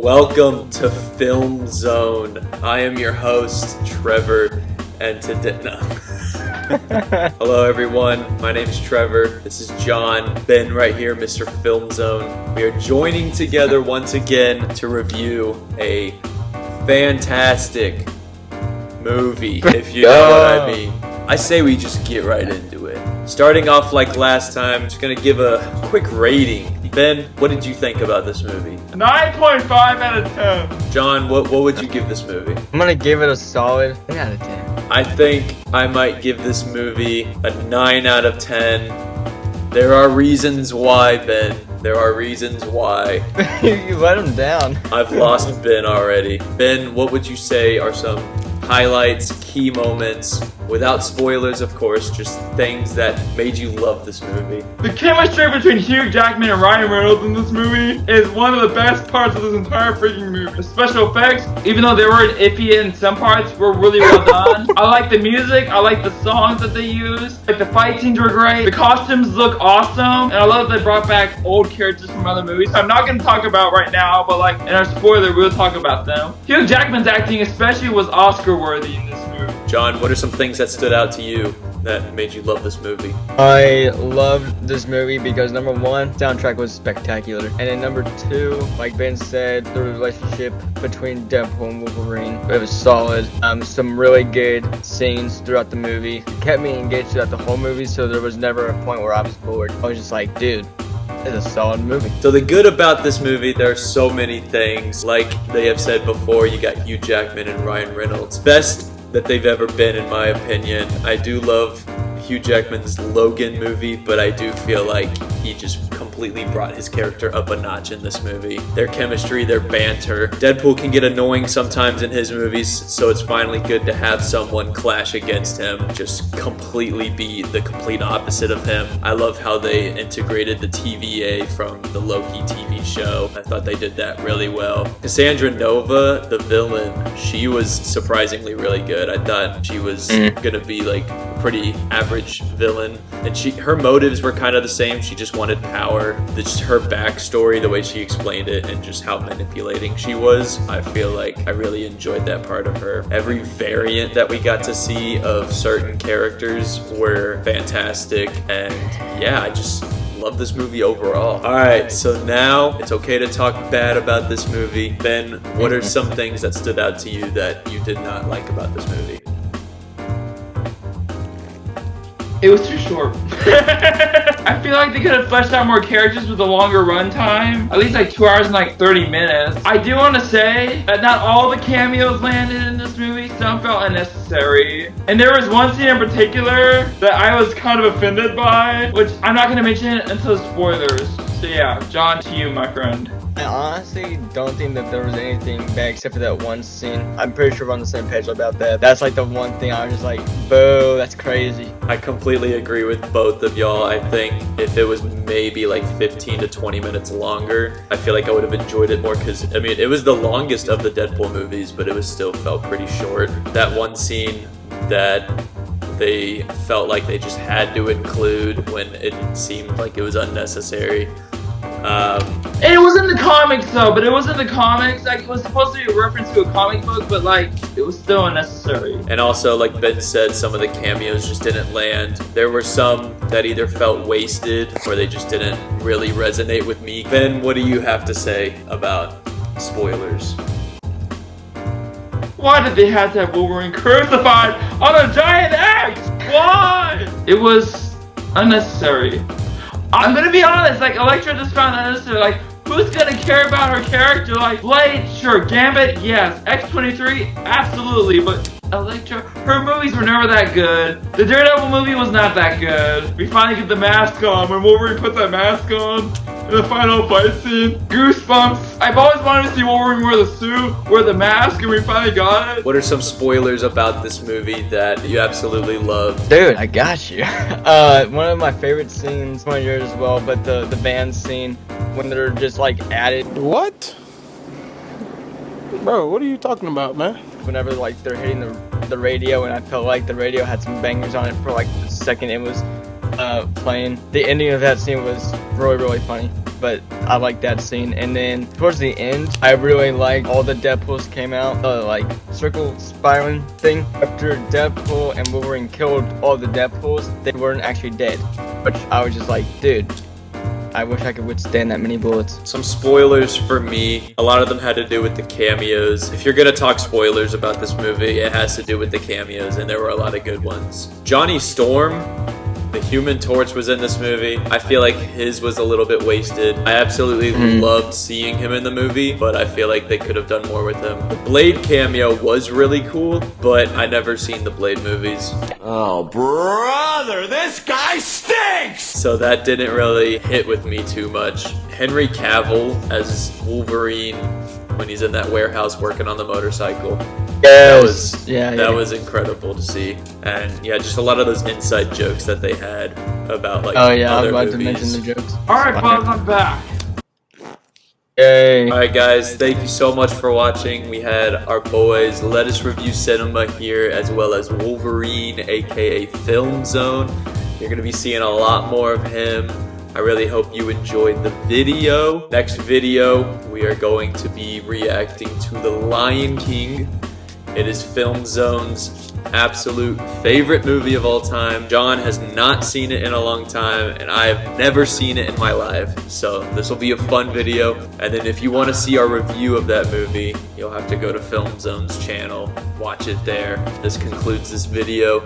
Welcome to Film Zone. I am your host, Trevor, and today... No. Hello everyone, my name is Trevor, this is John, Ben right here, Mr. Film Zone. We are joining together once again to review a fantastic movie, if you know what I mean. I say we just get right into it. Starting off like last time, just gonna give a quick rating. Ben, what did you think about this movie? 9.5 out of 10. John, what would you give this movie? I'm gonna give it a solid 10 out of 10. I think I might give this movie a 9 out of 10. There are reasons why, Ben. There are reasons why. You let him down. I've lost Ben already. Ben, what would you say are some highlights, key moments, without spoilers of course, just things that made you love this movie? The chemistry between Hugh Jackman and Ryan Reynolds in this movie is one of the best parts of this entire freaking movie. The special effects, even though they were iffy in some parts, were really well done. I like the music, I like the songs that they used, like the fight scenes were great, the costumes look awesome, and I love that they brought back old characters from other movies. I'm not going to talk about right now, but like in our spoiler, we'll talk about them. Hugh Jackman's acting especially was Oscar worthy in this movie. John, what are some things that stood out to you that made you love this movie? I loved this movie because number one, soundtrack was spectacular. And then number two, like Ben said, the relationship between Deadpool and Wolverine, it was solid. Some really good scenes throughout the movie. It kept me engaged throughout the whole movie, so there was never a point where I was bored. I was just like, dude, it's a solid movie. So the good about this movie, there are so many things. Like they have said before, you got Hugh Jackman and Ryan Reynolds. Best that they've ever been, in my opinion. I do love Hugh Jackman's Logan movie, but I do feel like he just completely brought his character up a notch in this movie. Their chemistry, their banter. Deadpool can get annoying sometimes in his movies, so it's finally good to have someone clash against him, just completely be the complete opposite of him. I love how they integrated the TVA from the Loki TV show. I thought they did that really well. Cassandra Nova, the villain, she was surprisingly really good. I thought she was gonna be like a pretty average villain, and her motives were kind of the same. She just wanted power. Just her backstory, the way she explained it, and just how manipulating she was, I feel like I really enjoyed that part of her. Every variant that we got to see of certain characters were fantastic, and yeah, I just love this movie overall. Alright, so now it's okay to talk bad about this movie. Ben, what are some things that stood out to you that you did not like about this movie? It was too short. I feel like they could have fleshed out more characters with a longer runtime. At least like 2 hours and like 30 minutes. I do want to say that not all the cameos landed in this movie. Some felt unnecessary. And there was one scene in particular that I was kind of offended by, which I'm not going to mention until spoilers. So yeah, John, to you, my friend. I honestly don't think that there was anything bad except for that one scene. I'm pretty sure we're on the same page about that. That's like the one thing I was just like, boo, that's crazy. I completely agree with both of y'all. I think if it was maybe like 15 to 20 minutes longer, I feel like I would have enjoyed it more because, I mean, it was the longest of the Deadpool movies, but it was still felt pretty short. That one scene that they felt like they just had to include when it seemed like it was unnecessary. And it was in the comics though, but it was in the comics. Like it was supposed to be a reference to a comic book, but like it was still unnecessary. And also, like Ben said, some of the cameos just didn't land. There were some that either felt wasted or they just didn't really resonate with me. Ben, what do you have to say about spoilers? Why did they have to have Wolverine crucified on a giant axe? Why? It was unnecessary. I'm gonna be honest, like Elektra just found unnecessary. Like, who's gonna care about her character? Like, Blade, sure, Gambit, yes, X-23, absolutely, but Elektra, her movies were never that good. The Daredevil movie was not that good. We finally get the mask on. When Wolverine put that mask on in the final fight scene, goosebumps. I've always wanted to see Wolverine wear the suit, wear the mask, and we finally got it. What are some spoilers about this movie that you absolutely loved? Dude, I got you. One of my favorite scenes, one of yours as well, but the band scene when they're just like at it. What? Bro, what are you talking about, man? Whenever like they're hitting the radio, and I felt like the radio had some bangers on it for like the second it was playing. The ending of that scene was really, really funny. but I like that scene. And then towards the end, I really like all the Deadpools came out, like circle spiraling thing. After Deadpool and Wolverine killed all the Deadpools, they weren't actually dead, which I was just like, dude, I wish I could withstand that many bullets. Some spoilers for me. A lot of them had to do with the cameos. If you're gonna talk spoilers about this movie, it has to do with the cameos, and there were a lot of good ones. Johnny Storm, the Human Torch, was in this movie. I feel like his was a little bit wasted. I absolutely loved seeing him in the movie, but I feel like they could have done more with him. The Blade cameo was really cool, but I never seen the Blade movies. Oh, brother, this guy stinks! So that didn't really hit with me too much. Henry Cavill as Wolverine when he's in that warehouse working on the motorcycle. Yes. That was incredible to see. And yeah, just a lot of those inside jokes that they had about like other I'm glad to movies. mention the jokes. Alright, Bob, I'm back. Yay. Alright guys, thank you so much for watching. We had our boys Let Us Review Cinema here, as well as Wolverine, aka Film Zone. You're going to be seeing a lot more of him. I really hope you enjoyed the video. Next video, we are going to be reacting to The Lion King. It is Film Zone's absolute favorite movie of all time. John has not seen it in a long time, and I have never seen it in my life. So this will be a fun video. And then if you want to see our review of that movie, you'll have to go to Film Zone's channel. Watch it there. This concludes this video.